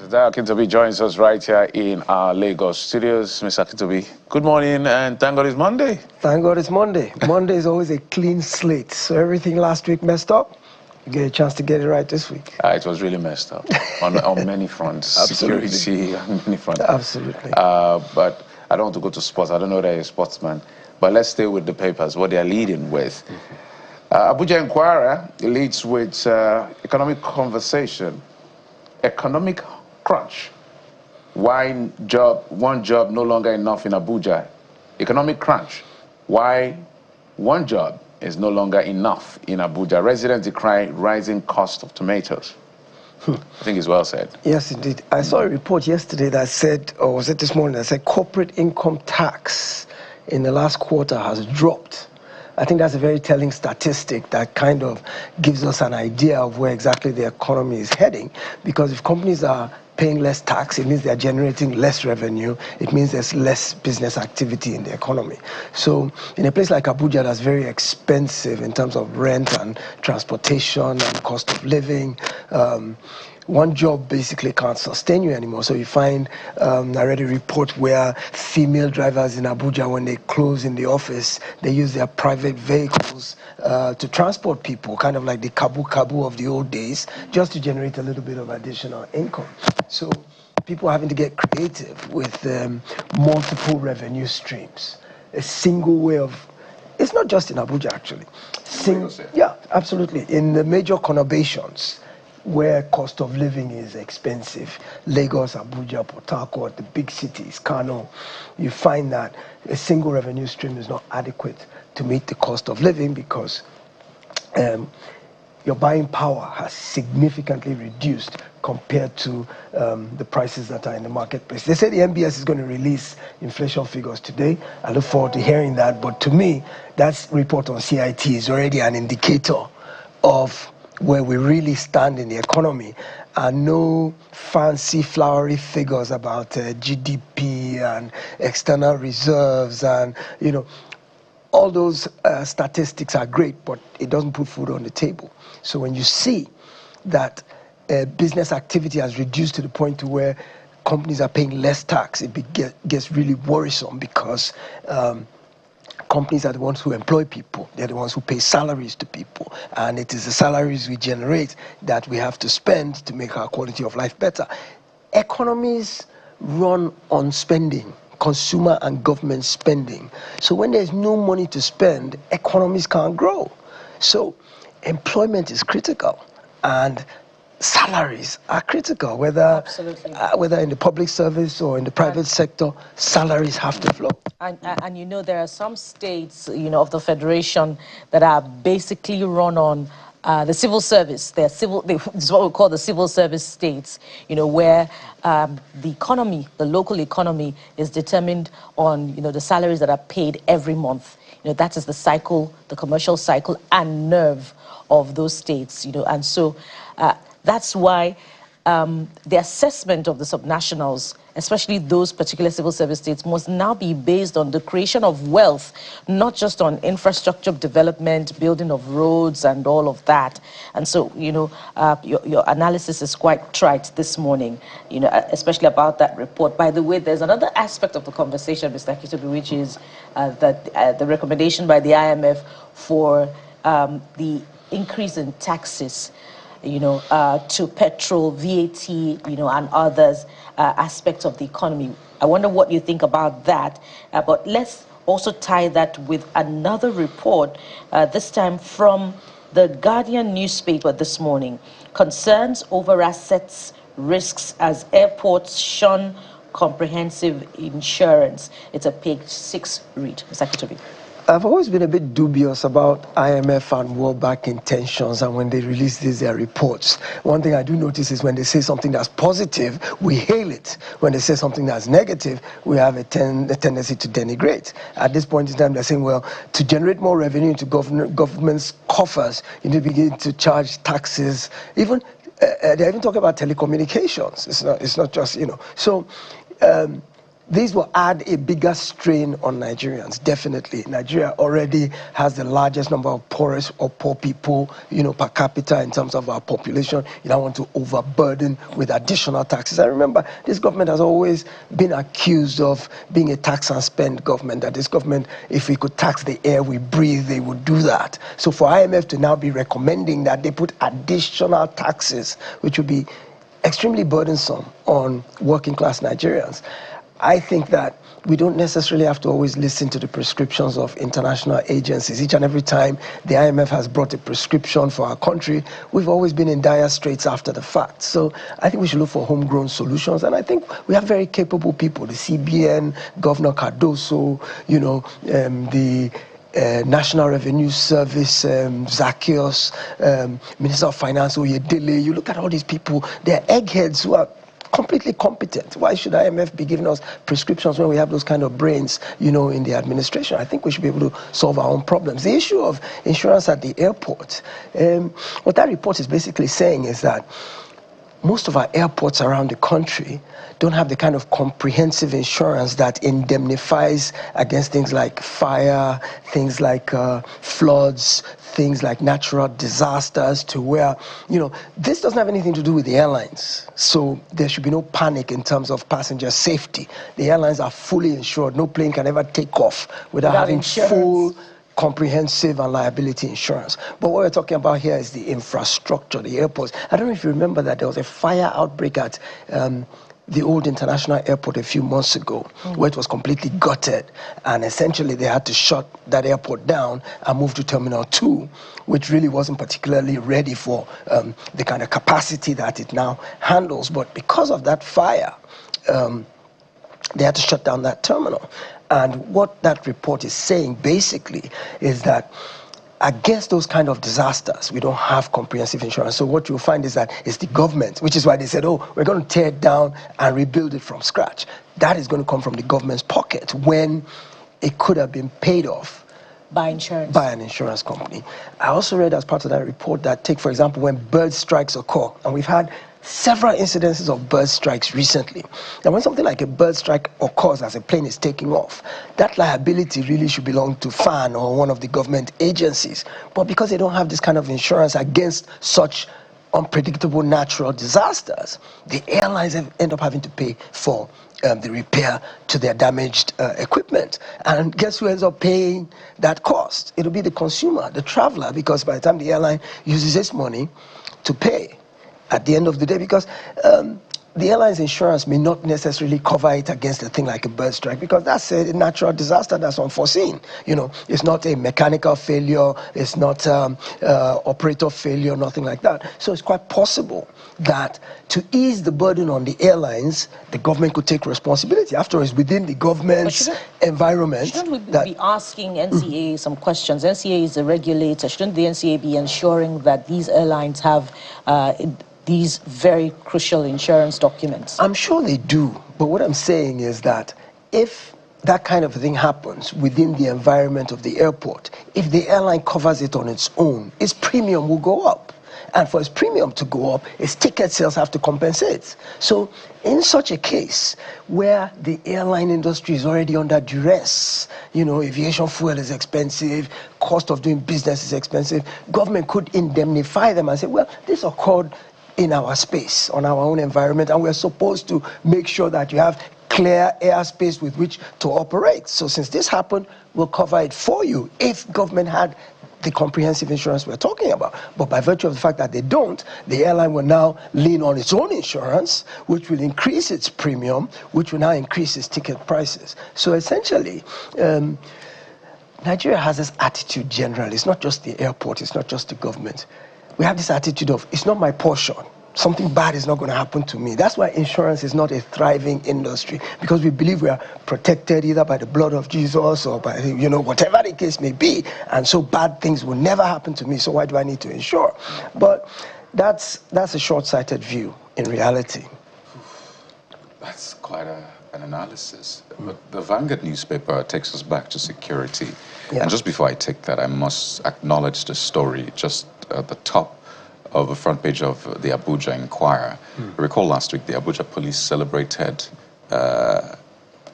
Fatai Akintobi joins us right here in our Lagos studios. Mr. Akintobi, good morning, and thank God it's Monday. Thank God it's Monday. Monday is always a clean slate. So everything last week messed up, you get a chance to get it right this week. It was really messed up on many fronts. Security, on many fronts. Absolutely. But I don't want to go to sports. I don't know that you're a sportsman. But let's stay with the papers, what they're leading with. Abuja Inquirer leads with economic conversation. Economic crunch. Why one job no longer enough in Abuja? Economic crunch. Why one job is no longer enough in Abuja? Residents decry rising cost of tomatoes. I think it's well said. Yes, indeed. I saw a report yesterday that said, or was it this morning, that said corporate income tax in the last quarter has dropped. I think that's a very telling statistic that kind of gives us an idea of where exactly the economy is heading. Because if companies are paying less tax, it means they're generating less revenue. It means there's less business activity in the economy. So in a place like Abuja that's very expensive in terms of rent and transportation and cost of living, one job basically can't sustain you anymore. So you find, I read a report where female drivers in Abuja, when they close in the office, they use their private vehicles to transport people, kind of like the kabu of the old days, just to generate a little bit of additional income. So people are having to get creative with multiple revenue streams. A single way of, it's not just in Abuja actually. Yeah, absolutely. In the major conurbations, where cost of living is expensive, Lagos, Abuja, Port Harcourt, the big cities, Kano, you find that a single revenue stream is not adequate to meet the cost of living because your buying power has significantly reduced compared to the prices that are in the marketplace. They say the MBS is going to release inflation figures today. I look forward to hearing that, but to me, that report on CIT is already an indicator of where we really stand in the economy, and no fancy flowery figures about GDP and external reserves, and all those statistics are great, but it doesn't put food on the table. So when you see that business activity has reduced to the point to where companies are paying less tax, it gets really worrisome because companies are the ones who employ people. They're the ones who pay salaries to people. And it is the salaries we generate that we have to spend to make our quality of life better. Economies run on spending, consumer and government spending. So when there's no money to spend, economies can't grow. So employment is critical. And salaries are critical, whether in the public service or in the private sector, salaries have to flow. And there are some states, of the federation that are basically run on the civil service. This is what we call the civil service states, where the economy, the local economy, is determined on, the salaries that are paid every month. That is the cycle, the commercial cycle and nerve of those states, and so that's why the assessment of the subnationals, especially those particular civil service states, must now be based on the creation of wealth, not just on infrastructure development, building of roads and all of that. And so, your analysis is quite trite this morning, especially about that report. By the way, there's another aspect of the conversation, Mr. Akintobi, which is the recommendation by the IMF for the increase in taxes, to petrol, VAT, and others aspects of the economy. I wonder what you think about that. But let's also tie that with another report, this time from the Guardian newspaper this morning. Concerns over assets risks as airports shun comprehensive insurance. It's a page 6 read. Mr. Akintobi. I've always been a bit dubious about IMF and World Bank intentions, and when they release their reports. One thing I do notice is when they say something that's positive, we hail it. When they say something that's negative, we have a tendency to denigrate. At this point in time, they're saying, well, to generate more revenue into government's coffers, you need to begin to charge taxes. Even they're even talking about telecommunications. It's not just, So these will add a bigger strain on Nigerians, definitely. Nigeria already has the largest number of poorest or poor people, per capita in terms of our population. You don't want to overburden with additional taxes. I remember this government has always been accused of being a tax and spend government, that this government, if we could tax the air we breathe, they would do that. So for IMF to now be recommending that they put additional taxes, which would be extremely burdensome on working class Nigerians, I think that we don't necessarily have to always listen to the prescriptions of international agencies. Each and every time the IMF has brought a prescription for our country, we've always been in dire straits after the fact. So I think we should look for homegrown solutions. And I think we have very capable people, the CBN, Governor Cardoso, the National Revenue Service, Zacchaeus, Minister of Finance, Oyedele. You look at all these people, they're eggheads who are completely competent. Why should IMF be giving us prescriptions when we have those kind of brains, in the administration? I think we should be able to solve our own problems. The issue of insurance at the airport, what that report is basically saying is that most of our airports around the country don't have the kind of comprehensive insurance that indemnifies against things like fire, things like floods, things like natural disasters, to where, this doesn't have anything to do with the airlines. So there should be no panic in terms of passenger safety. The airlines are fully insured. No plane can ever take off without having insurance. Full comprehensive and liability insurance. But what we're talking about here is the infrastructure, the airports. I don't know if you remember that there was a fire outbreak at the old international airport a few months ago, where it was completely gutted, and essentially they had to shut that airport down and move to Terminal 2, which really wasn't particularly ready for the kind of capacity that it now handles. But because of that fire, they had to shut down that terminal. And what that report is saying basically is that against those kind of disasters, we don't have comprehensive insurance. So what you'll find is that it's the government, which is why they said, we're going to tear it down and rebuild it from scratch. That is going to come from the government's pocket when it could have been paid off by insurance, by an insurance company. I also read as part of that report that, take for example, when bird strikes occur, and we've had several incidences of bird strikes recently. And when something like a bird strike occurs as a plane is taking off, that liability really should belong to FAN or one of the government agencies. But because they don't have this kind of insurance against such unpredictable natural disasters, the airlines end up having to pay for the repair to their damaged equipment. And guess who ends up paying that cost? It'll be the consumer, the traveler, because by the time the airline uses its money to pay at the end of the day, because the airline's insurance may not necessarily cover it against a thing like a bird strike, because that's a natural disaster that's unforeseen. It's not a mechanical failure, it's not operator failure, nothing like that. So it's quite possible that to ease the burden on the airlines, the government could take responsibility. After all, it's within the government's environment. Shouldn't we be asking NCA some questions? NCA is a regulator. Shouldn't the NCA be ensuring that these airlines have these very crucial insurance documents? I'm sure they do, but what I'm saying is that if that kind of thing happens within the environment of the airport, if the airline covers it on its own, its premium will go up. And for its premium to go up, its ticket sales have to compensate. So in such a case where the airline industry is already under duress, aviation fuel is expensive, cost of doing business is expensive, government could indemnify them and say, well, this occurred in our space, on our own environment, and we're supposed to make sure that you have clear airspace with which to operate. So since this happened, we'll cover it for you if government had the comprehensive insurance we're talking about. But by virtue of the fact that they don't, the airline will now lean on its own insurance, which will increase its premium, which will now increase its ticket prices. So essentially, Nigeria has this attitude generally. It's not just the airport, it's not just the government. We have this attitude of, it's not my portion. Something bad is not going to happen to me. That's why insurance is not a thriving industry, because we believe we are protected either by the blood of Jesus or by, whatever the case may be. And so bad things will never happen to me. So why do I need to insure? But that's a short-sighted view in reality. That's quite an analysis. But the Vanguard newspaper takes us back to security. Yeah. And just before I take that, I must acknowledge the story just at the top of the front page of the Abuja Inquirer. I recall last week the Abuja police celebrated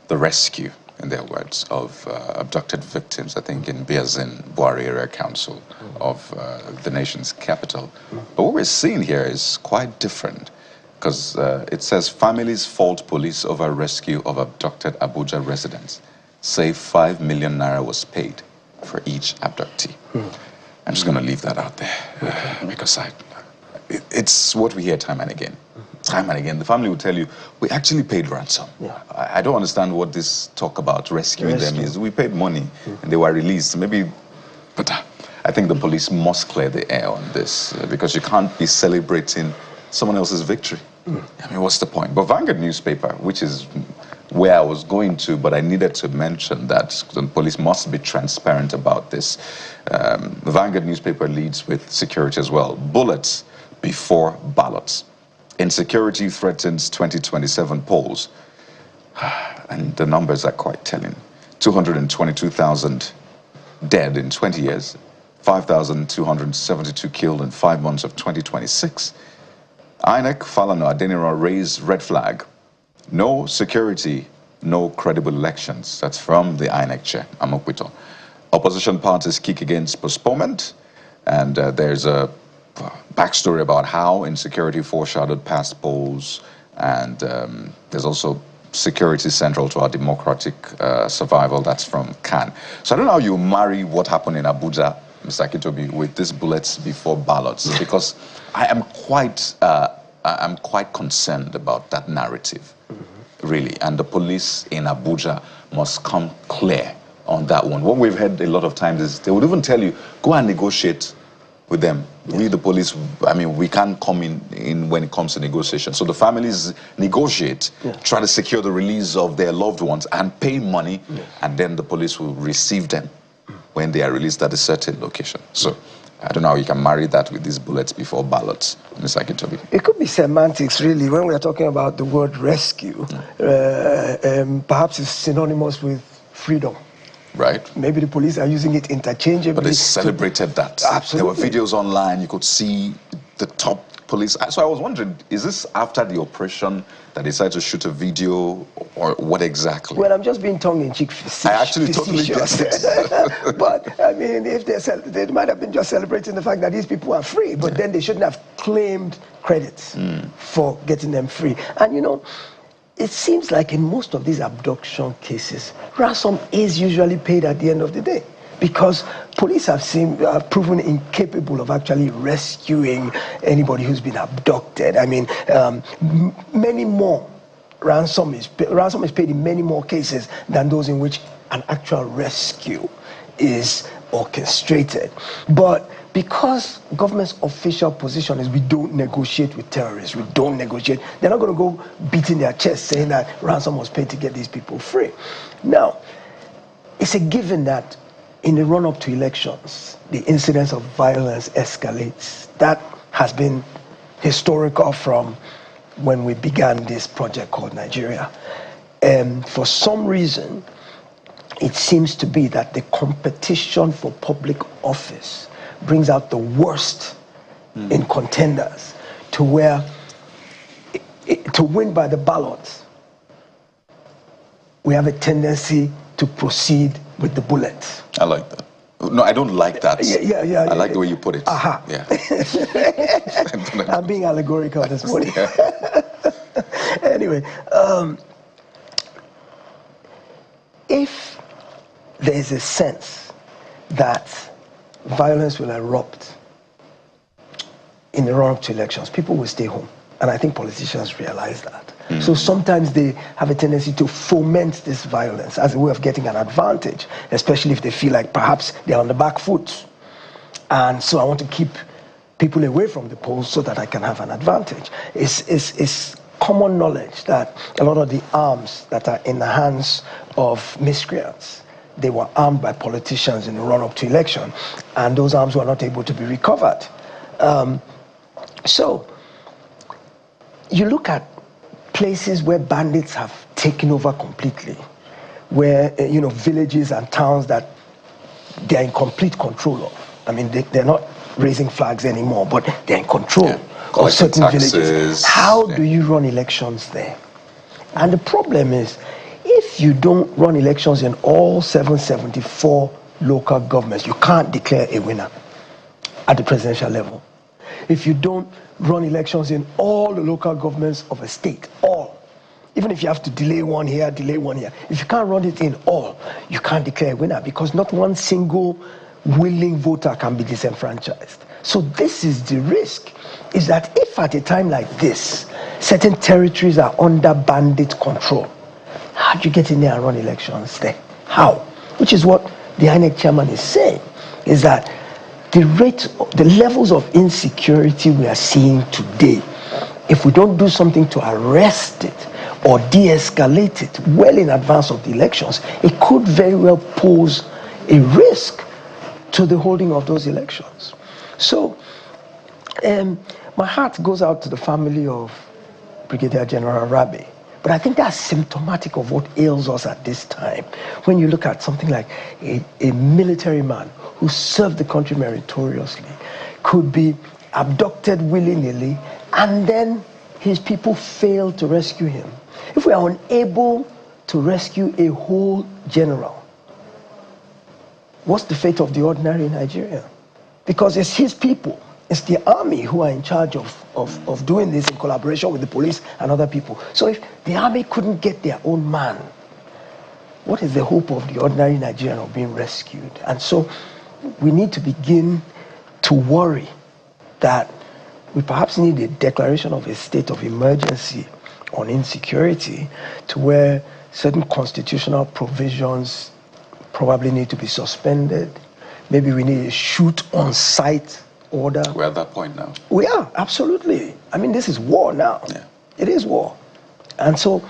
the rescue, in their words, of abducted victims, I think in Biazin, Buari Area Council of the nation's capital. But what we're seeing here is quite different, because it says families fault police over rescue of abducted Abuja residents. Say 5 million naira was paid for each abductee. I'm just going to leave that out there because it's what we hear time and again. Time and again, the family will tell you, we actually paid ransom. Yeah. I don't understand what this talk about rescuing them is. We paid money and they were released. Maybe, but I think the police must clear the air on this because you can't be celebrating someone else's victory. I mean, what's the point? But Vanguard newspaper, which is where I was going to, but I needed to mention that the police must be transparent about this. The Vanguard newspaper leads with security as well. Bullets before ballots. Insecurity threatens 2027 polls. And the numbers are quite telling. 222,000 dead in 20 years. 5,272 killed in 5 months of 2026. INEC, Falana, Adeniro raised red flag. No security, no credible elections. That's from the INEC chair, Amokwito. Opposition parties kick against postponement. And there's a backstory about how insecurity foreshadowed past polls, and there's also security central to our democratic survival. That's from Khan. So I don't know how you marry what happened in Abuja, Mr. Akintobi, with these bullets before ballots, because I'm quite concerned about that narrative, really. And the police in Abuja must come clear on that one. What we've heard a lot of times is they would even tell you, go and negotiate with them. Yeah. We, the police, I mean, we can't come in when it comes to negotiation. So the families negotiate, try to secure the release of their loved ones and pay money, and then the police will receive them when they are released at a certain location. So I don't know how you can marry that with these bullets before ballots, Mr. Akintobi. It could be semantics, really, when we are talking about the word rescue. Perhaps it's synonymous with freedom. Right. Maybe the police are using it interchangeably. But they celebrated that. Absolutely. There were videos online. You could see the top police. So I was wondering, is this after the operation that they decided to shoot a video, or what exactly? Well, I'm just being tongue-in-cheek. I actually totally get it. But, I mean, if they might have been just celebrating the fact that these people are free, but then they shouldn't have claimed credits for getting them free. And, you know, it seems like in most of these abduction cases, ransom is usually paid at the end of the day, because police have proven incapable of actually rescuing anybody who's been abducted. I mean, many more ransom is paid in many more cases than those in which an actual rescue is orchestrated. But because government's official position is we don't negotiate with terrorists, we don't negotiate, they're not going to go beating their chest saying that ransom was paid to get these people free. Now, it's a given that in the run-up to elections, the incidence of violence escalates. That has been historical from when we began this project called Nigeria. And for some reason, it seems to be that the competition for public office brings out the worst in contenders, to where to win by the ballot, we have a tendency to proceed with the bullet. I like that. No, I don't like that. I like the way you put it. Aha. Yeah. I'm being allegorical this morning. Anyway, if there's a sense that violence will erupt in the run-up to elections, people will stay home. And I think politicians realize that. So sometimes they have a tendency to foment this violence as a way of getting an advantage, especially if they feel like perhaps they're on the back foot. And so I want to keep people away from the polls so that I can have an advantage. It's common knowledge that a lot of the arms that are in the hands of miscreants, they were armed by politicians in the run-up to election, and those arms were not able to be recovered. So you look at places where bandits have taken over completely, where villages and towns that they're in complete control of. I mean, they're not raising flags anymore, but they're in control of certain villages. How do you run elections there? And the problem is, if if you don't run elections in all 774 local governments, you can't declare a winner at the presidential level. If you don't run elections in all the local governments of a state, all, even if you have to delay one here, if you can't run it in all, you can't declare a winner, because not one single willing voter can be disenfranchised. So this is the risk, is that if at a time like this, certain territories are under bandit control, how do you get in there and run elections there? How? Which is what the INEC chairman is saying, is that the levels of insecurity we are seeing today, if we don't do something to arrest it or de-escalate it well in advance of the elections, it could very well pose a risk to the holding of those elections. So my heart goes out to the family of Brigadier General Rabe. But I think that's symptomatic of what ails us at this time. When you look at something like a military man who served the country meritoriously, could be abducted willy-nilly, and then his people fail to rescue him. If we are unable to rescue a whole general, what's the fate of the ordinary Nigerian? Because it's his people, it's the army who are in charge of doing this in collaboration with the police and other people. So if the army couldn't get their own man, what is the hope of the ordinary Nigerian of being rescued? And so we need to begin to worry that we perhaps need a declaration of a state of emergency on insecurity, to where certain constitutional provisions probably need to be suspended. Maybe we need a shoot-on-sight order. We're at that point now. We are, absolutely. I mean, this is war now. Yeah. It is war. And so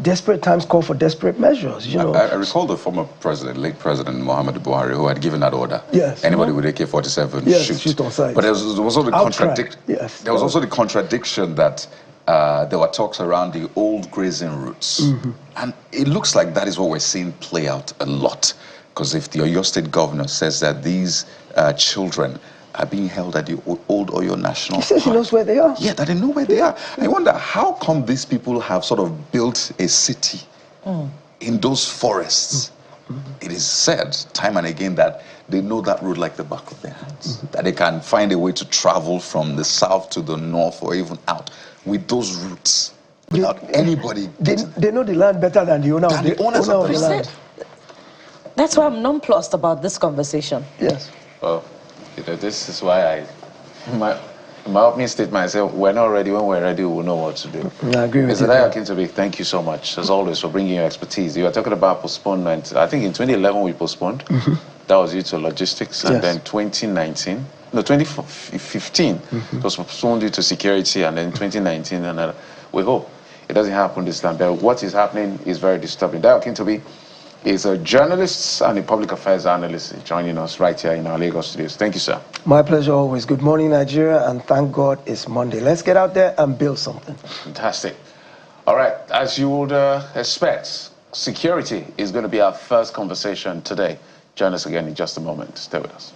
desperate times call for desperate measures, you know. I recall the former president, late President Muhammadu Buhari, who had given that order. Yes. Anybody with AK-47, yes, shoot. shoot on sight. But there was also the Yes. There was also the contradiction that there were talks around the old grazing routes. Mm-hmm. And it looks like that is what we're seeing play out a lot. Because if the Oyo State governor says that these children are being held at the old Oyo National Park. He says he knows where they are. Yeah, that they know where they are. I wonder, how come these people have sort of built a city in those forests? It is said time and again that they know that route like the back of their hands. That they can find a way to travel from the south to the north or even out with those routes without anybody getting... They know the land better than the owner of the land. That's why I'm nonplussed about this conversation. Yes. Well, you know, this is why my opening statement, I said, we're not ready. When we're ready, we'll know what to do. I agree with you. Mr. Akintobi, thank you so much, as always, for bringing your expertise. You were talking about postponement. I think in 2011 we postponed. That was due to logistics. And then 2019, no, 2015, it was postponed due to security. And then 2019, and we hope it doesn't happen this time. But what is happening is very disturbing. Akintobi is a journalist and a public affairs analyst joining us right here in our Lagos studios. Thank you, sir. My pleasure always. Good morning, Nigeria, and thank God it's Monday. Let's get out there and build something. Fantastic. All right, as you would expect, security is going to be our first conversation today. Join us again in just a moment. Stay with us.